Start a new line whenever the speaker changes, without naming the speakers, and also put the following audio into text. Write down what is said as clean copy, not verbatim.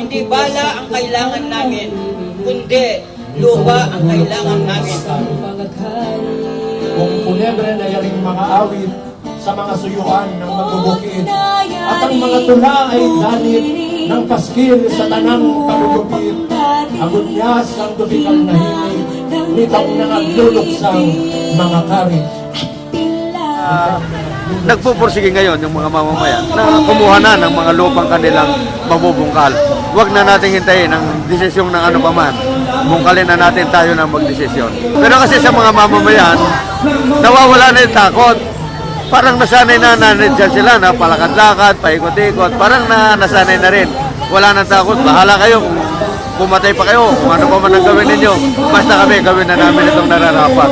Hindi bala ang kailangan namin, kundi lupa ang kailangan namin.
Kung punebre na yaring mga awit sa mga suyuan ng magbubukid, at ang mga tula ay danit ng paskil sa tanang kalulupit, agunyas ang tubikal na hinig, nitang nangagluluksang mga karit.
Nagpupursige ngayon yung mga mamamayan na kumuha na ng mga lupang kanilang mabubungkal. Huwag na natin hintayin ang desisyon ng ano pa man. Bungkalin na natin tayo na magdesisyon. Pero kasi sa mga mamamayan, nawawala na yung takot. Parang nasanay na nandiyan sila na palakad-lakad, paikot-ikot. Parang nasanay na rin. Wala nang takot. Bahala kayo kung pumatay pa kayo, kung ano pa man ang gawin ninyo. Basta kami, gawin na namin itong nararapat.